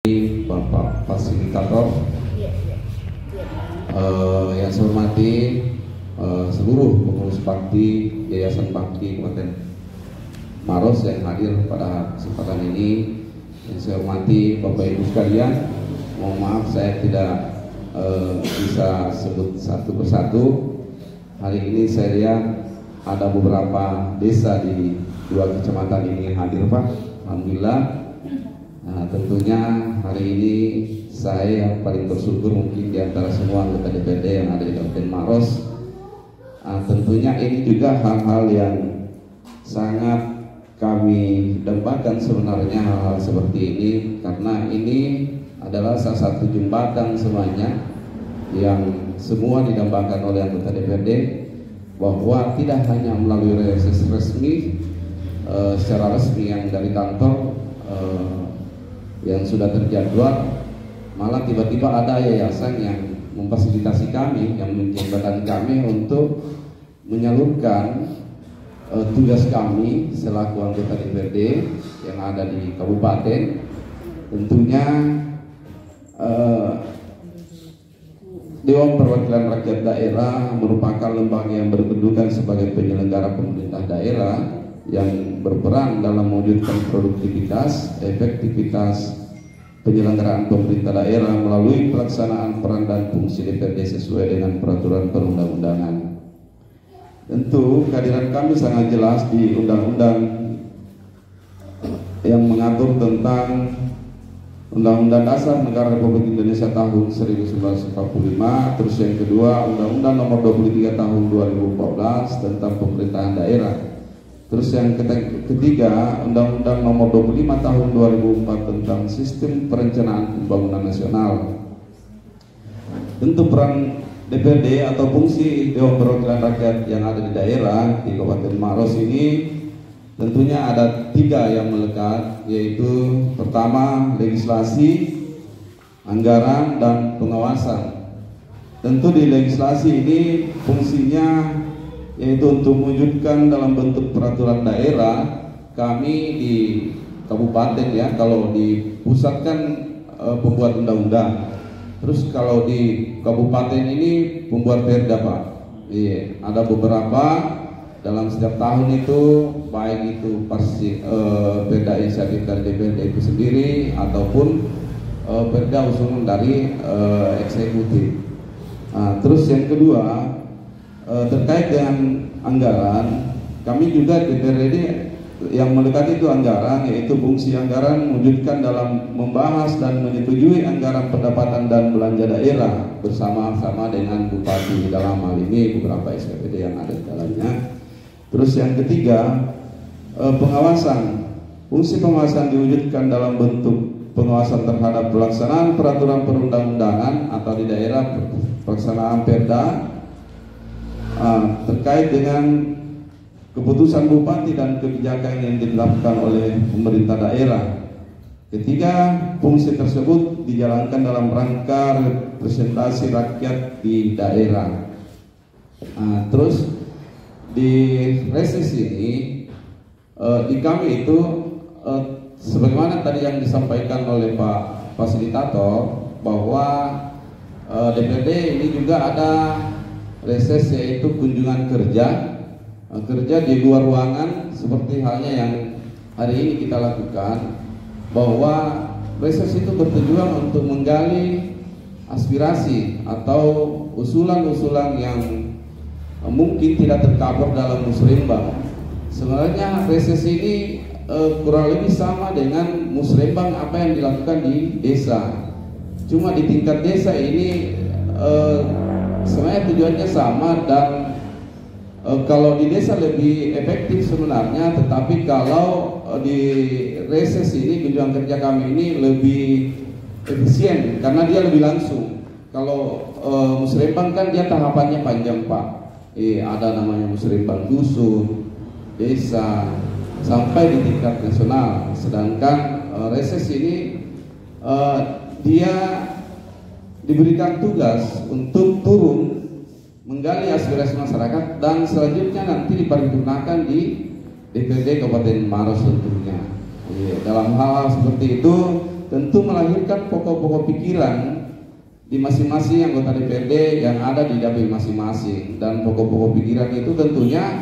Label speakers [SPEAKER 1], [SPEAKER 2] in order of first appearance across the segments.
[SPEAKER 1] Bapak Fasilitator, yang saya hormati seluruh pengurus bakti Yayasan Bakti Kabupaten Maros yang hadir pada kesempatan ini. Yang saya hormati Bapak Ibu sekalian, mohon maaf saya tidak bisa sebut satu persatu. Hari ini saya lihat ada beberapa desa di 2 kecamatan ini yang hadir, Pak. Alhamdulillah. Nah, tentunya hari ini saya yang paling bersyukur mungkin di antara semua anggota DPRD yang ada di Kabupaten Maros. Tentunya ini juga hal-hal yang sangat kami dambakan sebenarnya, hal-hal seperti ini, karena ini adalah salah satu jembatan semuanya yang semua didambakan oleh anggota DPRD, bahwa tidak hanya melalui reses resmi secara resmi yang dari kantor yang sudah terjadwal, malah tiba-tiba ada yayasan yang memfasilitasi kami, yang menjembatani kami untuk menyalurkan tugas kami selaku anggota DPRD yang ada di kabupaten. Tentunya Dewan Perwakilan Rakyat Daerah merupakan lembaga yang berkedudukan sebagai penyelenggara pemerintah daerah yang berperan dalam mewujudkan produktivitas, efektivitas penyelenggaraan pemerintah daerah melalui pelaksanaan peran dan fungsi DPRD sesuai dengan peraturan perundang-undangan. Tentu kehadiran kami sangat jelas di undang-undang yang mengatur tentang Undang-Undang Dasar Negara Republik Indonesia tahun 1945, terus yang kedua Undang-Undang Nomor 23 tahun 2014 tentang pemerintahan daerah. Terus yang ketiga, Undang-Undang Nomor 25 Tahun 2004 tentang Sistem Perencanaan Pembangunan Nasional. Tentu peran DPRD atau fungsi Dewan Perwakilan Rakyat yang ada di daerah di Kabupaten Maros ini tentunya ada 3 yang melekat, yaitu pertama legislasi, anggaran, dan pengawasan. Tentu di legislasi ini fungsinya yaitu untuk mewujudkan dalam bentuk peraturan daerah. Kami di kabupaten ya, kalau di pusat kan pembuat undang-undang, terus kalau di kabupaten ini pembuat perda, Pak. Iya, ada beberapa dalam setiap tahun itu, baik itu perda inisiatif dari DPRD itu sendiri ataupun perda usulan dari eksekutif. Terus yang kedua, terkait dengan anggaran, kami juga DPRD yang melekat itu anggaran, yaitu fungsi anggaran mewujudkan dalam membahas dan menyetujui anggaran pendapatan dan belanja daerah bersama-sama dengan bupati, dalam hal ini beberapa SKPD yang ada di dalamnya. Terus yang ketiga, pengawasan. Fungsi pengawasan diwujudkan dalam bentuk pengawasan terhadap pelaksanaan peraturan perundang-undangan atau di daerah pelaksanaan perda terkait dengan keputusan bupati dan kebijakan yang ditetapkan oleh pemerintah daerah. Ketiga, fungsi tersebut dijalankan dalam rangka representasi rakyat di daerah. Terus di reses ini di kami itu sebagaimana tadi yang disampaikan oleh Pak Fasilitator, bahwa DPRD ini juga ada reses, yaitu kunjungan kerja di luar ruangan, seperti halnya yang hari ini kita lakukan, bahwa reses itu bertujuan untuk menggali aspirasi atau usulan-usulan yang mungkin tidak tercover dalam musrembang. Sebenarnya reses ini kurang lebih sama dengan musrembang apa yang dilakukan di desa, cuma di tingkat desa ini sebenarnya tujuannya sama, dan kalau di desa lebih efektif sebenarnya, tetapi kalau di reses ini, kunjungan kerja kami ini lebih efisien karena dia lebih langsung. Kalau musrembang kan dia tahapannya panjang, Pak. Ada namanya musrembang dusun, desa, sampai di tingkat nasional. Sedangkan reses ini dia diberikan tugas untuk turun menggali aspirasi masyarakat dan selanjutnya nanti diparipurnakan di DPRD Kabupaten Maros tentunya. Dalam hal seperti itu tentu melahirkan pokok-pokok pikiran di masing-masing anggota DPRD yang ada di dapil masing-masing. Dan pokok-pokok pikiran itu tentunya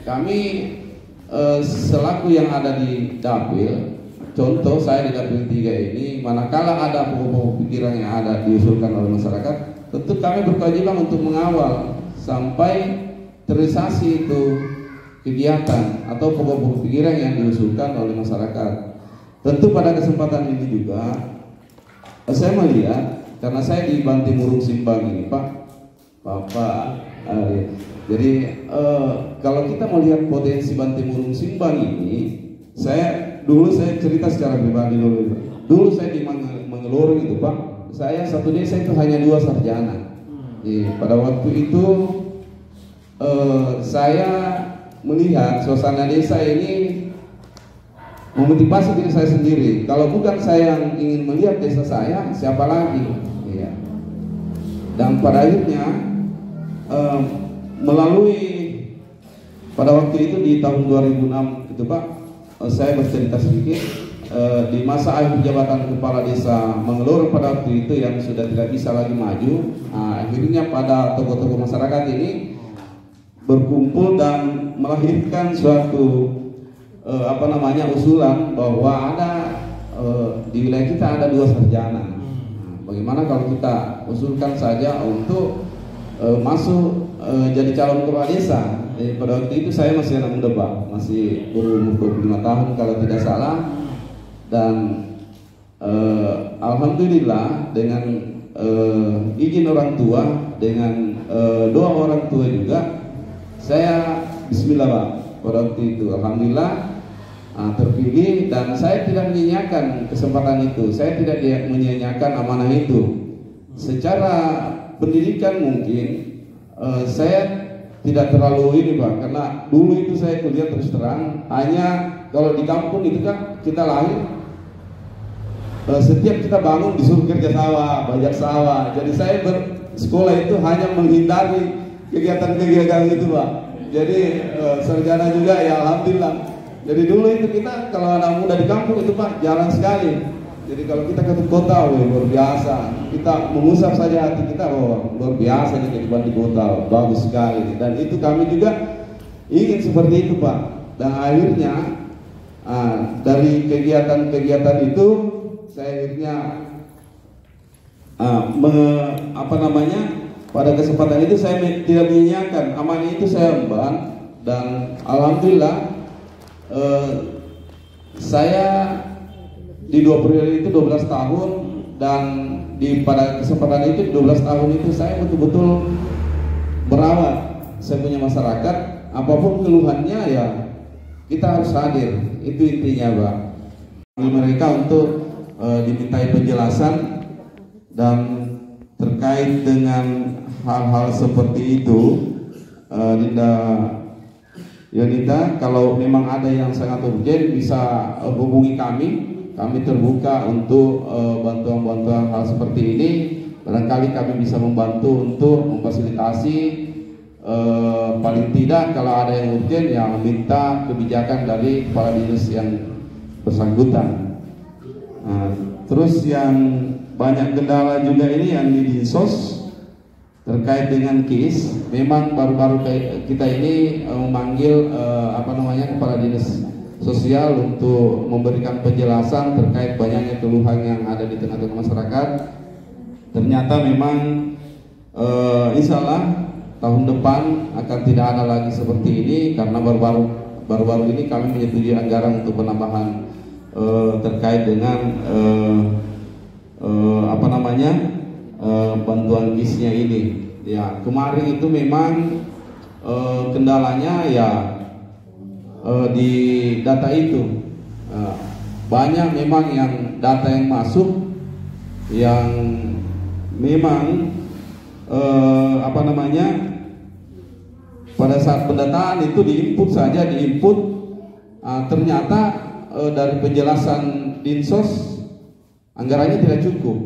[SPEAKER 1] kami selaku yang ada di dapil, contoh saya di dapil 3 ini, manakala ada pokok-pokok pikiran yang ada diusulkan oleh masyarakat, tentu kami berkewajiban untuk mengawal sampai terrealisasi itu kegiatan atau pokok-pokok pikiran yang diusulkan oleh masyarakat. Tentu pada kesempatan ini juga saya melihat, karena saya di Bantimurung Simbang ini Bapak, jadi kalau kita melihat potensi Bantimurung Simbang ini, saya cerita secara pribadi dulu saya di Mangelorong itu Pak, saya satu desa itu hanya 2 sarjana. Pada waktu itu saya melihat suasana desa ini memotivasi diri saya sendiri. Kalau bukan saya yang ingin melihat desa saya, siapa lagi? Iya. Dan pada akhirnya melalui pada waktu itu di tahun 2006 itu Pak, saya bercerita sedikit di masa akhir jabatan kepala desa Mangelorong pada waktu itu yang sudah tidak bisa lagi maju. Akhirnya pada tokoh-tokoh masyarakat ini berkumpul dan melahirkan suatu usulan bahwa ada di wilayah kita ada 2 sarjana. Bagaimana kalau kita usulkan saja untuk masuk jadi calon kepala desa? Pada waktu itu saya masih anak muda Pak, masih berumur 25 tahun kalau tidak salah. Dan alhamdulillah dengan izin orang tua, dengan doa orang tua juga, saya bismillah Pak, pada waktu itu alhamdulillah terpilih. Dan saya tidak menyia-nyiakan kesempatan itu, saya tidak menyia-nyiakan amanah itu. Secara pendidikan mungkin saya tidak terlalu ini Pak, karena dulu itu saya kuliah terus terang hanya kalau di kampung itu kan kita lahir setiap kita bangun disuruh kerja sawah, bajak sawah. Jadi saya bersekolah itu hanya menghindari kegiatan-kegiatan itu Pak. Jadi sarjana juga ya alhamdulillah. Jadi dulu itu kita kalau anak muda di kampung itu Pak jarang sekali. Jadi kalau kita ke kota luar biasa. Kita mengusap saja hati kita, luar biasa nih kehidupan di kota, bagus sekali. Dan itu kami juga ingin seperti itu Pak. Dan akhirnya dari kegiatan-kegiatan itu saya akhirnya pada kesempatan itu saya tidak menyia-nyiakan amanah itu, saya emban. Dan alhamdulillah saya di 2 periode itu 12 tahun, dan pada kesempatan itu 12 tahun itu saya betul-betul berawat saya punya masyarakat. Apapun keluhannya ya kita harus hadir, itu intinya Pak. Mereka untuk dimintai penjelasan dan terkait dengan hal-hal seperti itu. Dinda Yonita, kalau memang ada yang sangat urgent bisa hubungi kami. Kami terbuka untuk bantuan-bantuan hal seperti ini. Barangkali kami bisa membantu untuk memfasilitasi, paling tidak kalau ada yang urgent yang meminta kebijakan dari kepala dinas yang bersangkutan. Terus yang banyak kendala juga ini yang di Dinsos terkait dengan KIS. Memang baru-baru kita ini memanggil kepala dinas sosial untuk memberikan penjelasan terkait banyaknya keluhan yang ada di tengah-tengah masyarakat. Ternyata memang insya Allah tahun depan akan tidak ada lagi seperti ini, karena baru-baru ini kami menyetujui anggaran untuk penambahan terkait dengan bantuan KIS-nya ini. Ya, kemarin itu memang kendalanya ya di data itu banyak memang yang data yang masuk yang memang pada saat pendataan itu diinput saja, ternyata dari penjelasan Dinsos anggarannya tidak cukup.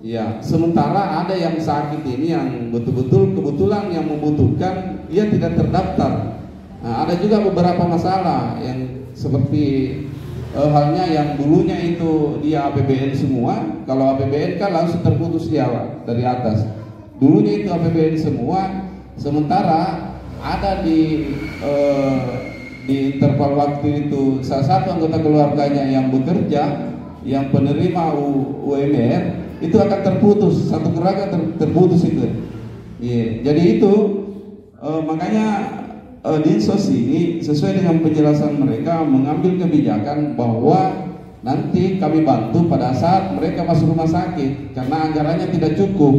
[SPEAKER 1] Ya, sementara ada yang sakit ini yang betul-betul kebetulan yang membutuhkan, ia tidak terdaftar. Ada juga beberapa masalah yang seperti halnya yang dulunya itu dia APBN semua. Kalau APBN kan langsung terputus di awal dari atas. Dulunya itu APBN semua, sementara ada di interval waktu itu salah satu anggota keluarganya yang bekerja, yang penerima UMR itu akan terputus, satu keluarga terputus itu. Jadi itu makanya Dinsos ini sesuai dengan penjelasan mereka mengambil kebijakan bahwa nanti kami bantu pada saat mereka masuk rumah sakit karena anggarannya tidak cukup.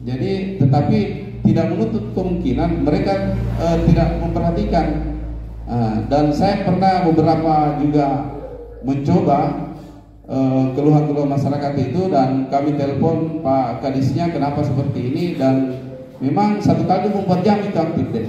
[SPEAKER 1] Jadi tetapi tidak menutup kemungkinan mereka tidak memperhatikan. Dan saya pernah beberapa juga mencoba keluhan-keluhan masyarakat itu, dan kami telepon Pak Kadisnya kenapa seperti ini, dan memang 1 kali 24 jam itu aktif deh.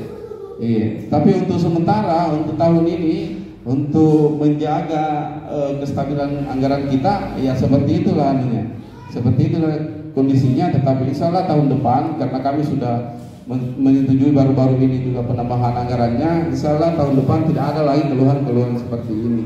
[SPEAKER 1] Tapi untuk sementara untuk tahun ini untuk menjaga kestabilan anggaran kita ya seperti itulah anunya, seperti itulah kondisinya. Tetapi insya Allah tahun depan karena kami sudah menyetujui baru-baru ini juga penambahan anggarannya, insya Allah tahun depan tidak ada lagi keluhan-keluhan seperti ini.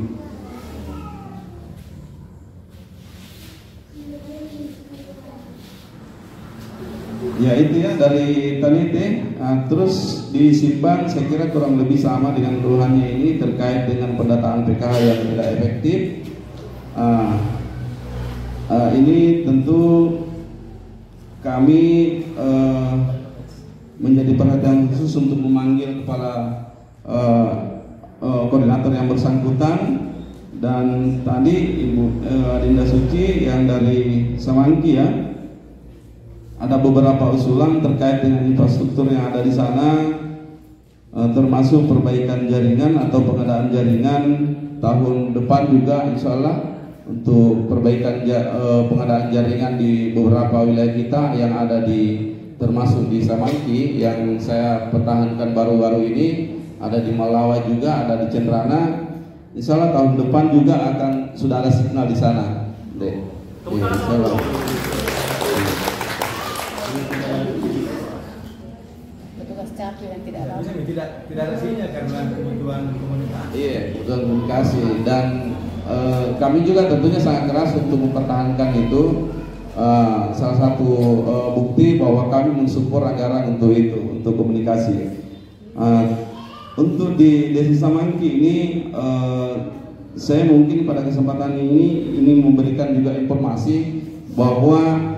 [SPEAKER 1] Ya itu ya dari Tanite. Terus disimpan saya kira kurang lebih sama dengan keluhannya ini terkait dengan pendataan PKH yang tidak efektif. Ini tentu kami menjadi perhatian khusus untuk memanggil kepala koordinator yang bersangkutan, dan tadi Ibu Adinda Suci yang dari Semanggi ya, ada beberapa usulan terkait dengan infrastruktur yang ada di sana, termasuk perbaikan jaringan atau pengadaan jaringan tahun depan juga insya Allah untuk perbaikan pengadaan jaringan di beberapa wilayah kita yang ada di termasuk di Semanggi yang saya pertahankan baru-baru ini, ada di Malawa juga, ada di Cendrana. Insya Allah tahun depan juga akan sudah ada signal di sana. Insya Allah.
[SPEAKER 2] Capil yang tidak ada.
[SPEAKER 3] Tidak ada sinyal karena kebutuhan komunikasi.
[SPEAKER 1] Iya, kebutuhan komunikasi, dan kami juga tentunya sangat keras untuk mempertahankan itu. Salah satu bukti bahwa kami mensupport anggaran untuk itu, untuk komunikasi. Untuk di Desa Semanggi ini, saya mungkin pada kesempatan ini ingin memberikan juga informasi bahwa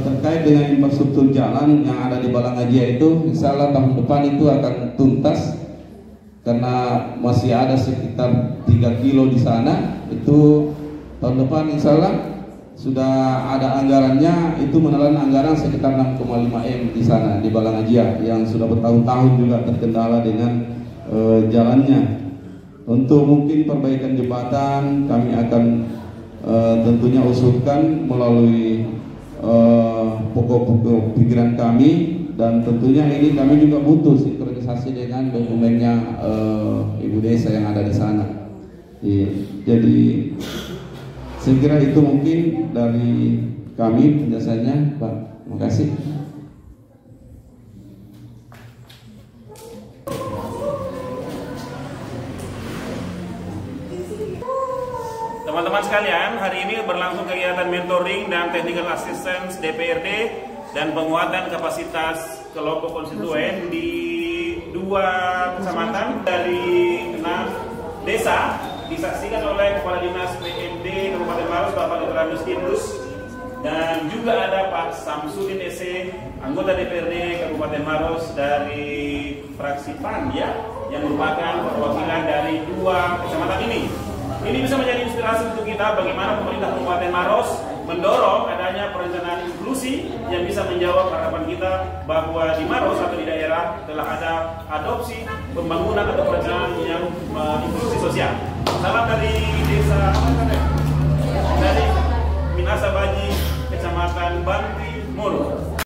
[SPEAKER 1] terkait dengan infrastruktur jalan yang ada di Balangajia itu, insya Allah tahun depan itu akan tuntas karena masih ada sekitar 3 kilo di sana. Itu tahun depan insya Allah sudah ada anggarannya, itu menelan anggaran sekitar 6,5 M di sana di Balangajia yang sudah bertahun-tahun juga terkendala dengan jalannya. Untuk mungkin perbaikan jembatan kami akan tentunya usulkan melalui pokok-pokok pikiran kami, dan tentunya ini kami juga butuh sinkronisasi dengan dokumennya Ibu Desa yang ada di sana. Jadi saya kira itu mungkin dari kami penjelasannya, Pak. Terima kasih.
[SPEAKER 4] Teman-teman sekalian, hari ini berlangsung kegiatan mentoring dan technical assistance DPRD dan penguatan kapasitas kelompok konstituen di 2 kecamatan dari 6 desa, disaksikan oleh Kepala Dinas PMD Kabupaten Maros Bapak Dr. Indus, dan juga ada Pak Samsudin SE, anggota DPRD Kabupaten Maros dari fraksi PAN ya, yang merupakan perwakilan dari 2 kecamatan ini. Ini bisa menjadi inspirasi untuk kita bagaimana pemerintah Kabupaten Maros mendorong adanya perencanaan inklusi yang bisa menjawab harapan kita bahwa di Maros atau di daerah telah ada adopsi pembangunan atau perencanaan yang